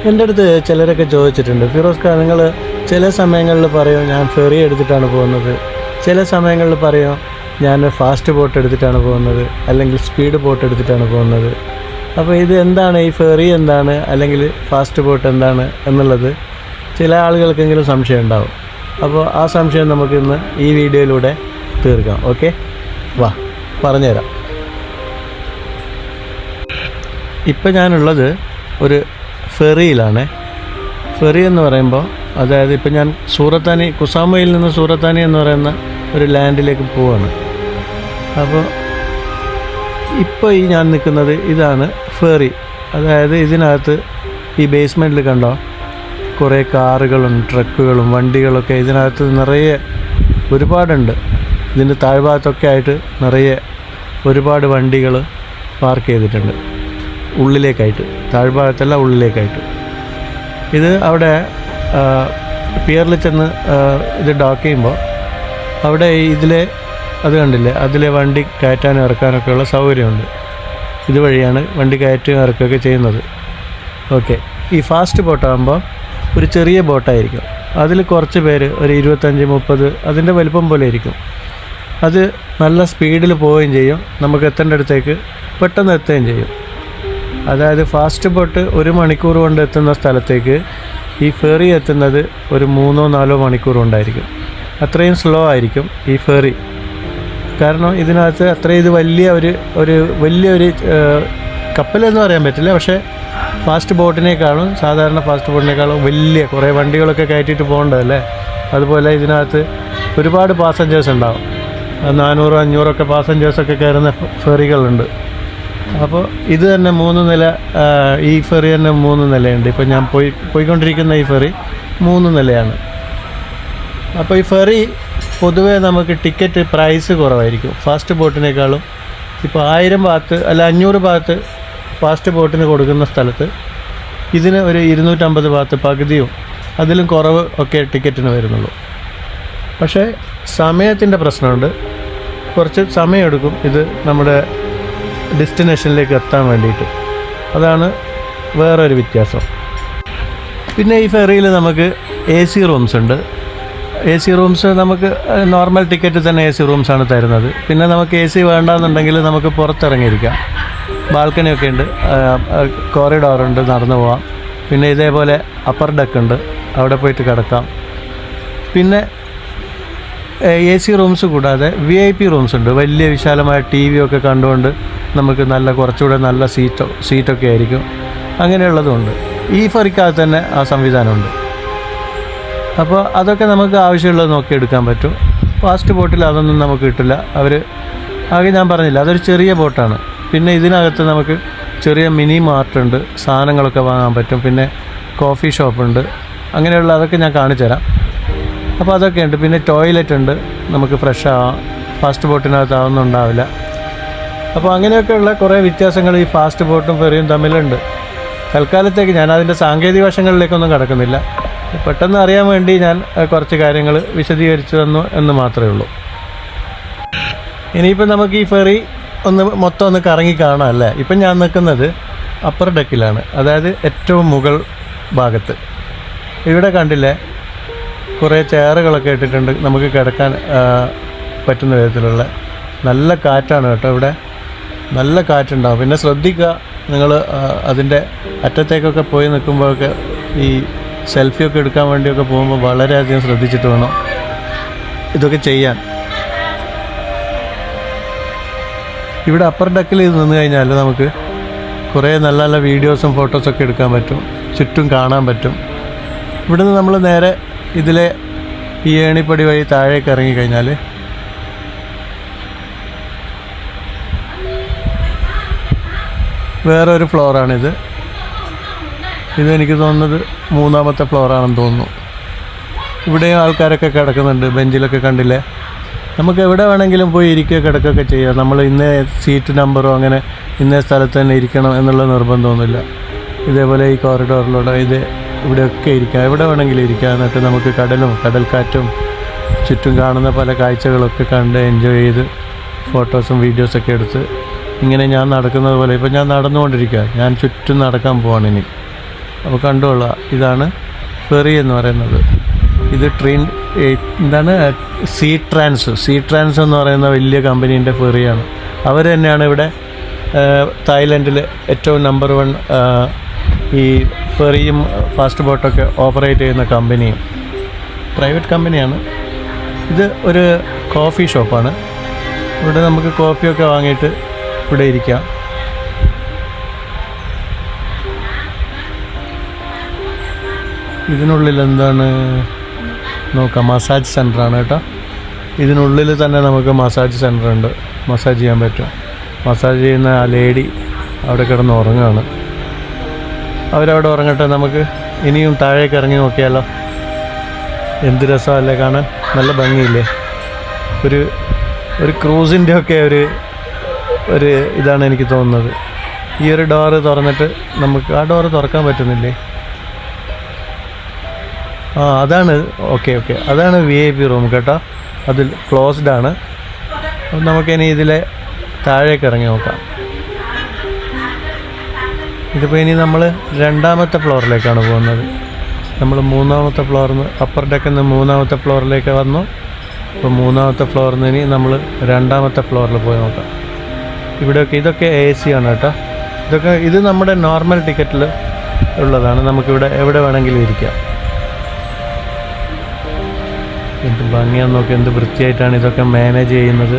എൻ്റെ അടുത്ത് ചിലരൊക്കെ ചോദിച്ചിട്ടുണ്ട്, ഫിറോസ് ഖാൻ നിങ്ങൾ ചില സമയങ്ങളിൽ പറയും ഞാൻ ഫെറി എടുത്തിട്ടാണ് പോകുന്നത്, ചില സമയങ്ങളിൽ പറയും ഞാൻ ഫാസ്റ്റ് ബോട്ട് എടുത്തിട്ടാണ് പോകുന്നത്, അല്ലെങ്കിൽ സ്പീഡ് ബോട്ട് എടുത്തിട്ടാണ് പോകുന്നത്. അപ്പോൾ ഇത് എന്താണ്, ഈ ഫെറി എന്താണ് അല്ലെങ്കിൽ ഫാസ്റ്റ് ബോട്ട് എന്താണ് എന്നുള്ളത് ചില ആളുകൾക്കെങ്കിലും സംശയം ഉണ്ടാവും. അപ്പോൾ ആ സംശയം നമുക്കിന്ന് ഈ വീഡിയോയിലൂടെ തീർക്കാം. ഓക്കെ, വാ പറഞ്ഞുതരാം. ഇപ്പം ഞാനുള്ളത് ഒരു ഫെറിയിലാണ്. ഫെറി എന്ന് പറയുമ്പോൾ അതായത് ഇപ്പം ഞാൻ സൂറത്താനി, കുസാമയിൽ നിന്ന് സൂറത്താനി എന്ന് പറയുന്ന ഒരു ലാൻഡിലേക്ക് പോവാണ്. അപ്പോൾ ഇപ്പോൾ ഈ ഞാൻ നിൽക്കുന്നത് ഇതാണ് ഫെറി. അതായത് ഇതിനകത്ത് ഈ ബേസ്മെൻറ്റിൽ കണ്ടോ കുറേ കാറുകളും ട്രക്കുകളും വണ്ടികളൊക്കെ ഇതിനകത്ത് നിറയെ ഒരുപാടുണ്ട്. ഇതിൻ്റെ താഴ്ഭാഗത്തൊക്കെ ആയിട്ട് നിറയെ ഒരുപാട് വണ്ടികൾ പാർക്ക് ചെയ്തിട്ടുണ്ട്, ഉള്ളിലേക്കായിട്ട്. താഴ്ഭാഗത്തല്ല, ഉള്ളിലേക്കായിട്ട്. ഇത് അവിടെ പിയറിൽ ചെന്ന് ഇത് ഡോക്ക് ചെയ്യുമ്പോൾ അവിടെ ഇതിലെ അത് കണ്ടില്ലേ, അതിലെ വണ്ടി കയറ്റാനും ഇറക്കാനൊക്കെയുള്ള സൗകര്യമുണ്ട്. ഇതുവഴിയാണ് വണ്ടി കയറ്റുകയും ഇറക്കുകയൊക്കെ ചെയ്യുന്നത്. ഓക്കെ, ഈ ഫാസ്റ്റ് ബോട്ടാകുമ്പോൾ ഒരു ചെറിയ ബോട്ടായിരിക്കും. അതിൽ കുറച്ച് പേര്, ഒരു 25-30 അതിൻ്റെ വലിപ്പം പോലെ ഇരിക്കും. അത് നല്ല സ്പീഡിൽ പോവുകയും ചെയ്യും, നമുക്ക് എത്തേണ്ട അടുത്തേക്ക് പെട്ടെന്ന് എത്തുകയും ചെയ്യും. അതായത് ഫാസ്റ്റ് ബോട്ട് 1 മണിക്കൂർ കൊണ്ട് എത്തുന്ന സ്ഥലത്തേക്ക് ഈ ഫെറി എത്തുന്നത് ഒരു 3-4 മണിക്കൂർ കൊണ്ടായിരിക്കും. അത്രയും സ്ലോ ആയിരിക്കും ഈ ഫെറി. കാരണം ഇതിനകത്ത് അത്രയും ഇത് വലിയൊരു കപ്പലെന്ന് പറയാൻ പറ്റില്ല, പക്ഷേ ഫാസ്റ്റ് ബോട്ടിനേക്കാളും, സാധാരണ ഫാസ്റ്റ് ബോട്ടിനേക്കാളും വലിയ കുറേ വണ്ടികളൊക്കെ കയറ്റിയിട്ട് പോകേണ്ടതല്ലേ. അതുപോലെ ഇതിനകത്ത് ഒരുപാട് പാസഞ്ചേഴ്സ് ഉണ്ടാവും. 400-500 പാസഞ്ചേഴ്സൊക്കെ കയറുന്ന ഫെറികളുണ്ട്. അപ്പോൾ ഇത് തന്നെ 3 നില, ഈ ഫെറി തന്നെ 3 നിലയുണ്ട്. ഇപ്പോൾ ഞാൻ പോയിക്കൊണ്ടിരിക്കുന്ന ഈ ഫെറി 3 നിലയാണ്. അപ്പോൾ ഈ ഫെറി പൊതുവേ നമുക്ക് ടിക്കറ്റ് പ്രൈസ് കുറവായിരിക്കും ഫാസ്റ്റ് ബോട്ടിനേക്കാളും. ഇപ്പോൾ 1000 ഭാഗത്ത് അല്ല 500 ഭാഗത്ത് ഫാസ്റ്റ് ബോട്ടിന് കൊടുക്കുന്ന സ്ഥലത്ത് ഇതിന് ഒരു 250 ഭാഗത്ത് പകുതിയും അതിലും കുറവ് ഒക്കെ ടിക്കറ്റിന് വരുന്നുള്ളൂ. പക്ഷേ സമയത്തിൻ്റെ പ്രശ്നമുണ്ട്, കുറച്ച് സമയമെടുക്കും ഇത് നമ്മുടെ ഡെസ്റ്റിനേഷനിലേക്ക് എത്താൻ വേണ്ടിയിട്ട്. അതാണ് വേറൊരു വ്യത്യാസം. പിന്നെ ഈ ഫെറിയിൽ നമുക്ക് AC റൂംസ് ഉണ്ട്. AC റൂംസ് നമുക്ക് നോർമൽ ടിക്കറ്റ് തന്നെ AC റൂംസാണ് തരുന്നത്. പിന്നെ നമുക്ക് AC വേണ്ടാന്നുണ്ടെങ്കിൽ നമുക്ക് പുറത്തിറങ്ങിയിരിക്കാം. ബാൽക്കണിയൊക്കെ ഉണ്ട്, കോറിഡോറുണ്ട്, നടന്നു പോവാം. പിന്നെ ഇതേപോലെ അപ്പർ ഡെക്ക് ഉണ്ട്, അവിടെ പോയിട്ട് കിടക്കാം. പിന്നെ AC റൂംസ് കൂടാതെ VIP റൂംസ് ഉണ്ട്. വലിയ വിശാലമായ TV ഒക്കെ കണ്ടുകൊണ്ട് നമുക്ക് കുറച്ചുകൂടെ നല്ല സീറ്റൊക്കെ ആയിരിക്കും. അങ്ങനെയുള്ളതുണ്ട്. ഈ ഫെറിക്കകത്ത് തന്നെ ആ സംവിധാനമുണ്ട്. അപ്പോൾ അതൊക്കെ നമുക്ക് ആവശ്യമുള്ളത് നോക്കി എടുക്കാൻ പറ്റും. ഫാസ്റ്റ് ബോട്ടിൽ അതൊന്നും നമുക്ക് കിട്ടില്ല. ആകെ ഞാൻ പറഞ്ഞില്ല, അതൊരു ചെറിയ ബോട്ടാണ്. പിന്നെ ഇതിനകത്ത് നമുക്ക് ചെറിയ മിനി മാർട്ടുണ്ട്, സാധനങ്ങളൊക്കെ വാങ്ങാൻ പറ്റും. പിന്നെ കോഫി ഷോപ്പുണ്ട്, അങ്ങനെയുള്ള അതൊക്കെ ഞാൻ കാണിച്ചു തരാം. അപ്പോൾ അതൊക്കെ ഉണ്ട്. പിന്നെ ടോയ്ലറ്റ് ഉണ്ട്, നമുക്ക് ഫ്രഷ് ആവാം. ഫാസ്റ്റ് ബോട്ടിനകത്ത് അതൊന്നും ഉണ്ടാവില്ല. അപ്പോൾ അങ്ങനെയൊക്കെയുള്ള കുറേ വ്യത്യാസങ്ങൾ ഈ ഫാസ്റ്റ് ബോട്ടും ഫെറിയും തമ്മിലുണ്ട്. തൽക്കാലത്തേക്ക് ഞാൻ അതിൻ്റെ സാങ്കേതിക വശങ്ങളിലേക്കൊന്നും കടക്കുന്നില്ല. പെട്ടെന്ന് അറിയാൻ വേണ്ടി ഞാൻ കുറച്ച് കാര്യങ്ങൾ വിശദീകരിച്ചു തന്നു എന്ന് മാത്രമേ ഉള്ളൂ. ഇനിയിപ്പോൾ നമുക്ക് ഈ ഫെറി മൊത്തം ഒന്ന് കറങ്ങി കാണാം അല്ലേ. ഇപ്പം ഞാൻ നിൽക്കുന്നത് അപ്പർ ഡെക്കിലാണ്, അതായത് ഏറ്റവും മുകൾ ഭാഗത്ത്. ഇവിടെ കണ്ടില്ലേ കുറേ ചെയറുകളൊക്കെ ഇട്ടിട്ടുണ്ട്, നമുക്ക് കിടക്കാൻ പറ്റുന്ന വിധത്തിലുള്ള. നല്ല കാറ്റാണ് കേട്ടോ, ഇവിടെ നല്ല കാറ്റുണ്ടാവും. പിന്നെ ശ്രദ്ധിക്കുക, നിങ്ങൾ അതിൻ്റെ അറ്റത്തേക്കൊക്കെ പോയി നിൽക്കുമ്പോഴൊക്കെ ഈ സെൽഫിയൊക്കെ എടുക്കാൻ വേണ്ടിയൊക്കെ പോകുമ്പോൾ വളരെയധികം ശ്രദ്ധിച്ചിട്ട് വേണം ഇതൊക്കെ ചെയ്യാൻ. ഇവിടെ അപ്പർ ഡെക്കിൽ നിന്ന് കഴിഞ്ഞാൽ നമുക്ക് കുറേ നല്ല നല്ല വീഡിയോസും ഫോട്ടോസൊക്കെ എടുക്കാൻ പറ്റും, ചുറ്റും കാണാൻ പറ്റും. ഇവിടുന്ന് നമ്മൾ നേരെ ഇതിലെ ഈ ഏണിപ്പടി വഴി താഴേക്ക് ഇറങ്ങിക്കഴിഞ്ഞാൽ വേറൊരു ഫ്ലോറാണിത്. ഇതെനിക്ക് തോന്നുന്നത് 3ാമത്തെ ഫ്ലോറാണെന്ന് തോന്നുന്നു. ഇവിടെയും ആൾക്കാരൊക്കെ കിടക്കുന്നുണ്ട്, ബെഞ്ചിലൊക്കെ കണ്ടില്ലേ. നമുക്ക് എവിടെ വേണമെങ്കിലും പോയി ഇരിക്കുക, കിടക്കുകയൊക്കെ ചെയ്യാം. നമ്മൾ ഇന്ന സീറ്റ് നമ്പറോ അങ്ങനെ ഇന്ന സ്ഥലത്ത് തന്നെ ഇരിക്കണം എന്നുള്ള നിർബന്ധമൊന്നുമില്ല. ഇതേപോലെ ഈ കോറിഡോറിലൂടെ ഇവിടെയൊക്കെ ഇരിക്കാം, എവിടെ വേണമെങ്കിലും ഇരിക്കാം. എന്നിട്ട് നമുക്ക് കടൽക്കാറ്റും ചുറ്റും കാണുന്ന പല കാഴ്ചകളൊക്കെ കണ്ട് എൻജോയ് ചെയ്ത് ഫോട്ടോസും വീഡിയോസൊക്കെ എടുത്ത് ഇങ്ങനെ ഞാൻ നടക്കുന്നത് പോലെ. ഇപ്പം ഞാൻ നടന്നുകൊണ്ടിരിക്കുക, ഞാൻ ചുറ്റും നടക്കാൻ പോവാണ് ഇനി. അപ്പോൾ കണ്ടുകൊള്ളുക, ഇതാണ് ഫെറി എന്ന് പറയുന്നത്. ഇത് എന്താണ് സീ ട്രാൻസ് എന്ന് പറയുന്ന വലിയ കമ്പനീൻ്റെ ഫെറിയാണ്. അവർ തന്നെയാണ് ഇവിടെ തായ്ലൻഡിൽ ഏറ്റവും നമ്പർ 1 ഈ ഫെറിയും ഫാസ്റ്റ് ബോട്ടൊക്കെ ഓപ്പറേറ്റ് ചെയ്യുന്ന കമ്പനിയും. പ്രൈവറ്റ് കമ്പനിയാണ്. ഇത് ഒരു കോഫി ഷോപ്പാണ്. ഇവിടെ നമുക്ക് കോഫിയൊക്കെ വാങ്ങിയിട്ട് ഇവിടെ ഇരിക്കാം. ഇതിനുള്ളിൽ എന്താണ് നോക്കാം, മസാജ് സെൻ്ററാണ് കേട്ടോ. ഇതിനുള്ളിൽ തന്നെ നമുക്ക് മസാജ് സെൻ്റർ ഉണ്ട്, മസാജ് ചെയ്യാൻ പറ്റും. മസാജ് ചെയ്യുന്ന ആ ലേഡി അവിടെ കിടന്ന് ഉറങ്ങുകയാണ്. അവരവിടെ ഉറങ്ങട്ടെ, നമുക്ക് ഇനിയും താഴേക്ക് ഇറങ്ങി നോക്കിയാലോ. എന്ത് രസമല്ലേ കാണാൻ, നല്ല ഭംഗിയില്ലേ. ഒരു ക്രൂസിൻ്റെ ഒക്കെ ഒരു ഇതാണ് എനിക്ക് തോന്നുന്നത്. ഈ ഒരു ഡോറ് തുറന്നിട്ട് നമുക്ക് ആ ഡോറ് തുറക്കാൻ പറ്റുന്നില്ലേ? അതാണ് ഓക്കെ അതാണ് VIP റൂം കേട്ടോ. അതിൽ ക്ലോസ്ഡ് ആണ്. അപ്പം നമുക്കിനി ഇതിലെ താഴേക്ക് ഇറങ്ങി നോക്കാം. ഇതിപ്പോൾ ഇനി നമ്മൾ 2ാമത്തെ ഫ്ലോറിലേക്കാണ് പോകുന്നത്. നമ്മൾ 3ാമത്തെ ഫ്ലോറിൽ നിന്ന് അപ്പർ ഡെക്കിൽ നിന്ന് 3ാമത്തെ ഫ്ലോറിലേക്ക് വന്നു. അപ്പോൾ 3ാമത്തെ ഫ്ലോറിൽ നിന്ന് ഇനി നമ്മൾ 2ാമത്തെ ഫ്ലോറിൽ പോയി നോക്കാം. ഇതൊക്കെ AC ആണ് കേട്ടോ. ഇത് നമ്മുടെ നോർമൽ ടിക്കറ്റിൽ ഉള്ളതാണ്. നമുക്കിവിടെ എവിടെ വേണമെങ്കിലും ഇരിക്കാം. എന്ത് ഭംഗിയാന്ന് നോക്കി, എന്ത് വൃത്തിയായിട്ടാണ് ഇതൊക്കെ മാനേജ് ചെയ്യുന്നത്.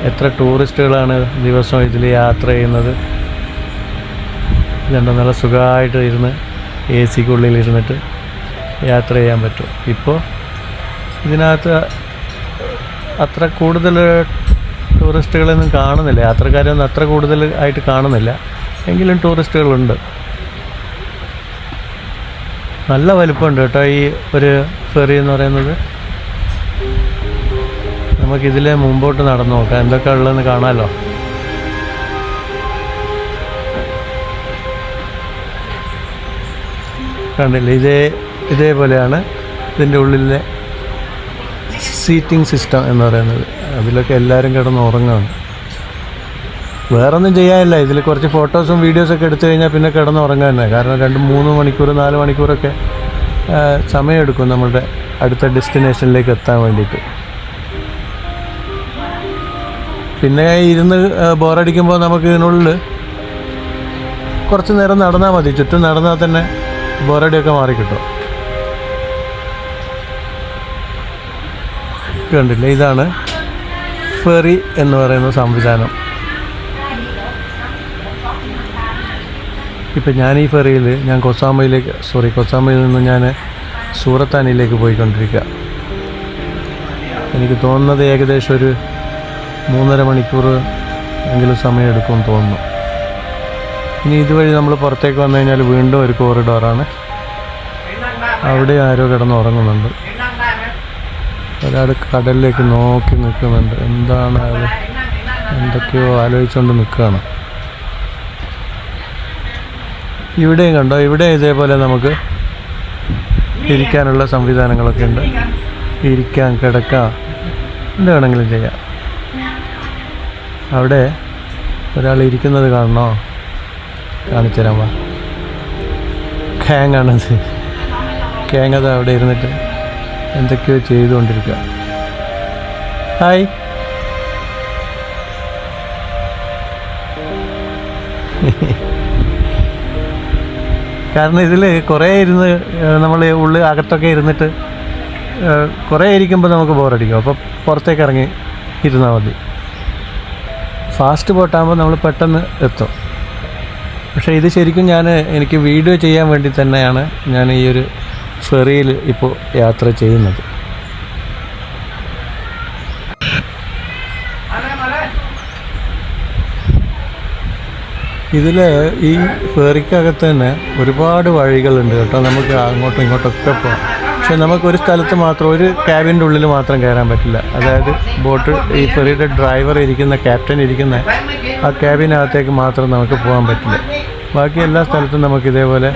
എത്ര ടൂറിസ്റ്റുകളാണ് ദിവസവും ഇതിൽ യാത്ര ചെയ്യുന്നത്. ഇതുണ്ട്, നല്ല സുഖമായിട്ട് ഇരുന്ന് AC-ക്കുള്ളിൽ ഇരുന്നിട്ട് യാത്ര ചെയ്യാൻ പറ്റും. ഇപ്പോൾ ഇതിനകത്ത് അത്ര കൂടുതൽ ടൂറിസ്റ്റുകളൊന്നും കാണുന്നില്ല, യാത്രക്കാരൊന്നും അത്ര കൂടുതൽ ആയിട്ട് കാണുന്നില്ല. എങ്കിലും ടൂറിസ്റ്റുകളുണ്ട്. നല്ല വലിപ്പമുണ്ട് കേട്ടോ ഈ ഒരു ഫെറി എന്ന് പറയുന്നത്. നമുക്കിതിലെ മുമ്പോട്ട് നടന്നു നോക്കാം, എന്തൊക്കെ ഉള്ളതെന്ന് കാണാമല്ലോ. കണ്ടില്ലേ, ഇതേപോലെയാണ് ഇതിൻ്റെ ഉള്ളിലെ സീറ്റിംഗ് സിസ്റ്റം എന്ന് പറയുന്നത്. അതിലൊക്കെ എല്ലാവരും കിടന്ന് ഉറങ്ങുകയാണ്. വേറൊന്നും ചെയ്യാനില്ല. ഇതിൽ കുറച്ച് ഫോട്ടോസും വീഡിയോസൊക്കെ എടുത്തു കഴിഞ്ഞാൽ പിന്നെ കിടന്ന് ഉറങ്ങാൻ തന്നെ. കാരണം 2-3 മണിക്കൂർ 4 മണിക്കൂറൊക്കെ സമയമെടുക്കും നമ്മളുടെ അടുത്ത ഡെസ്റ്റിനേഷനിലേക്ക് എത്താൻ വേണ്ടിയിട്ട്. പിന്നെ ഇരുന്ന് ബോറടിക്കുമ്പോൾ നമുക്ക് ഇതിനുള്ളിൽ കുറച്ച് നേരം നടന്നാൽ മതി. ചുറ്റും നടന്നാൽ തന്നെ ബോറടിയൊക്കെ മാറിക്കിട്ടും. കണ്ടില്ലേ, ഇതാണ് ഫെറി എന്ന് പറയുന്ന സംവിധാനം. ഇപ്പം ഞാൻ ഈ ഫെറിയിൽ കൊസാമയിൽ നിന്ന് ഞാൻ സൂറത്താനിലേക്ക് പോയിക്കൊണ്ടിരിക്കുക. എനിക്ക് തോന്നുന്നത് ഏകദേശം ഒരു 3.5 മണിക്കൂർ എങ്കിലും സമയം എടുക്കുമെന്ന് തോന്നുന്നു. ഇനി ഇതുവഴി നമ്മൾ പുറത്തേക്ക് വന്നു കഴിഞ്ഞാൽ വീണ്ടും ഒരു കോറിഡോറാണ്. അവിടെ ആരോ കിടന്ന് ഉറങ്ങുന്നുണ്ട്. ഒരാൾ കടലിലേക്ക് നോക്കി നിൽക്കുന്നുണ്ട്. എന്താണ് അയാൾ എന്തൊക്കെയോ ആലോചിച്ചുകൊണ്ട് നിൽക്കുകയാണ്. ഇവിടെയും കണ്ടോ, ഇവിടെ ഇതേപോലെ നമുക്ക് ഇരിക്കാനുള്ള സംവിധാനങ്ങളൊക്കെ ഉണ്ട്. ഇരിക്കാം, കിടക്കാം, എന്ത് വേണമെങ്കിലും ചെയ്യാം. അവിടെ ഒരാൾ ഇരിക്കുന്നത് കാണണോ? കാണിച്ചു തരാൻ വാ. ഖാങ്ങാണത്. ഖാങ്ങത് അവിടെ ഇരുന്നിട്ട് എന്തൊക്കെയോ ചെയ്തുകൊണ്ടിരിക്കുക. ഹായ്. കാരണം ഇതിൽ കുറേ ഇരുന്ന് നമ്മൾ അകത്തൊക്കെ ഇരുന്നിട്ട് കുറേ ഇരിക്കുമ്പോൾ നമുക്ക് ബോറടിക്കും. അപ്പോൾ പുറത്തേക്ക് ഇറങ്ങി ഇരുന്നാൽ മതി. ഫാസ്റ്റ് ബോട്ടാകുമ്പോൾ നമ്മൾ പെട്ടെന്ന് എത്തും. പക്ഷേ ഇത് ശരിക്കും എനിക്ക് വീഡിയോ ചെയ്യാൻ വേണ്ടി തന്നെയാണ് ഞാൻ ഈ ഒരു ഫെറിയിൽ ഇപ്പോൾ യാത്ര ചെയ്യുന്നത്. ഇതിൽ ഈ ഫെറിക്കകത്ത് തന്നെ ഒരുപാട് വഴികളുണ്ട് കേട്ടോ. നമുക്ക് അങ്ങോട്ടും ഇങ്ങോട്ടൊക്കെ പോകാം. പക്ഷെ നമുക്കൊരു സ്ഥലത്ത് മാത്രം, ഒരു ക്യാബിൻ്റെ ഉള്ളിൽ മാത്രം കയറാൻ പറ്റില്ല. അതായത് ഈ ഫെറിയുടെ ഡ്രൈവർ ക്യാപ്റ്റൻ ഇരിക്കുന്ന ആ ക്യാബിനകത്തേക്ക് മാത്രം നമുക്ക് പോകാൻ പറ്റില്ല. ബാക്കി എല്ലാ സ്ഥലത്തും നമുക്ക് ഇതേപോലെ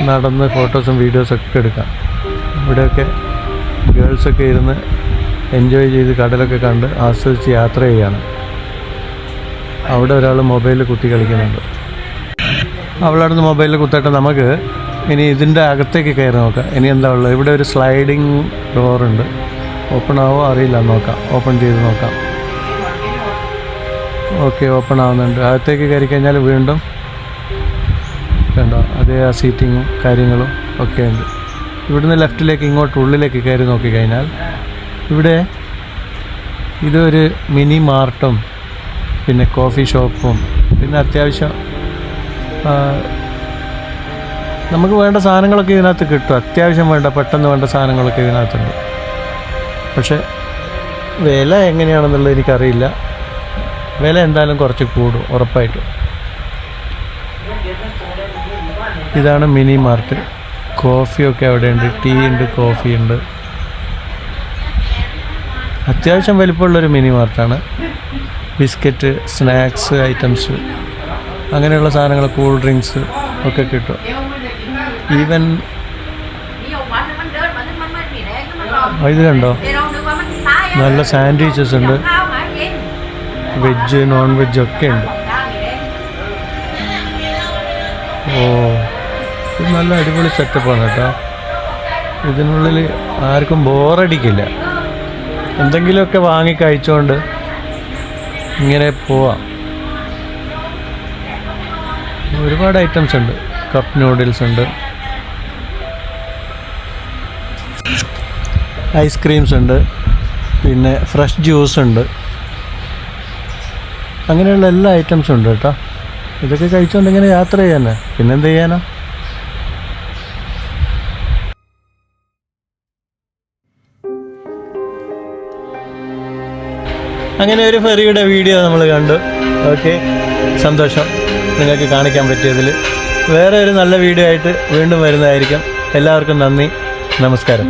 നടന്ന് ഫോട്ടോസും വീഡിയോസൊക്കെ എടുക്കാം. ഇവിടെയൊക്കെ ഗേൾസൊക്കെ ഇരുന്ന് എൻജോയ് ചെയ്ത് കടലൊക്കെ കണ്ട് ആസ്വദിച്ച് യാത്ര ചെയ്യുകയാണ്. അവിടെ ഒരാൾ മൊബൈലിൽ കുത്തി കളിക്കുന്നുണ്ട്. അവളവിടുന്ന് മൊബൈലിൽ കുത്തിയിട്ട് നമുക്ക് ഇനി ഇതിൻ്റെ അകത്തേക്ക് കയറി നോക്കാം. ഇനി എന്താ ഉള്ളത്? ഇവിടെ ഒരു സ്ലൈഡിങ് ഡോറുണ്ട്. ഓപ്പൺ ആവോ അറിയില്ല, നോക്കാം. ഓപ്പൺ ചെയ്ത് നോക്കാം. ഓക്കെ, ഓപ്പൺ ആവുന്നുണ്ട്. അകത്തേക്ക് കയറി കഴിഞ്ഞാൽ വീണ്ടും കണ്ടോ അതേ ആ സീറ്റിങ്ങും കാര്യങ്ങളും ഒക്കെ ഉണ്ട്. ഇവിടുന്ന് ലെഫ്റ്റിലേക്ക് ഇങ്ങോട്ട് ഉള്ളിലേക്ക് കയറി നോക്കിക്കഴിഞ്ഞാൽ ഇവിടെ ഇതൊരു മിനി മാർട്ടും പിന്നെ കോഫി ഷോപ്പും പിന്നെ അത്യാവശ്യം നമുക്ക് വേണ്ട സാധനങ്ങളൊക്കെ ഇതിനകത്ത് കിട്ടും. അത്യാവശ്യം വേണ്ട പെട്ടെന്ന് വേണ്ട സാധനങ്ങളൊക്കെ ഇതിനകത്തുണ്ട്. പക്ഷേ വില എങ്ങനെയാണെന്നുള്ളത് എനിക്കറിയില്ല. വില എന്തായാലും കുറച്ച് കൂടും ഉറപ്പായിട്ടും. ഇതാണ് മിനി മാർട്ട്. കോഫിയൊക്കെ അവിടെയുണ്ട്, ടീ ഉണ്ട്, കോഫി ഉണ്ട്. അത്യാവശ്യം വലിപ്പമുള്ളൊരു മിനി മാർട്ടാണ്. ബിസ്ക്കറ്റ്, സ്നാക്സ് ഐറ്റംസ് അങ്ങനെയുള്ള സാധനങ്ങൾ, കൂൾ ഡ്രിങ്ക്സ് ഒക്കെ കിട്ടും. ഈവൻ ഇത് കണ്ടോ, നല്ല സാൻഡ്വിച്ചസ് ഉണ്ട്, വെജ് നോൺ വെജ് ഒക്കെ ഉണ്ട്. ഓ, ഇത് നല്ല അടിപൊളി സെറ്റപ്പാണ് കേട്ടോ. ഇതിനുള്ളിൽ ആർക്കും ബോറടിക്കില്ല. എന്തെങ്കിലുമൊക്കെ വാങ്ങി കഴിച്ചുകൊണ്ട് ഇങ്ങനെ പോവാം. ഒരുപാട് ഐറ്റംസ് ഉണ്ട്. കപ്പ് നൂഡിൽസ് ഉണ്ട്, ഐസ്ക്രീംസ് ഉണ്ട്, പിന്നെ ഫ്രഷ് ജ്യൂസ് ഉണ്ട്. അങ്ങനെയുള്ള എല്ലാ ഐറ്റംസും ഉണ്ട് കേട്ടോ. ഇതൊക്കെ കഴിച്ചുകൊണ്ട് ഇങ്ങനെ യാത്ര ചെയ്യാനാ, പിന്നെന്ത് ചെയ്യാനാ. അങ്ങനെ ഒരു ഫെറിയുടെ വീഡിയോ നമ്മൾ കണ്ടു. ഓക്കെ, സന്തോഷം നിങ്ങൾക്ക് കാണിക്കാൻ പറ്റിയതിൽ. വേറെ ഒരു നല്ല വീഡിയോ ആയിട്ട് വീണ്ടും വരുന്നതായിരിക്കും. എല്ലാവർക്കും നന്ദി, നമസ്കാരം.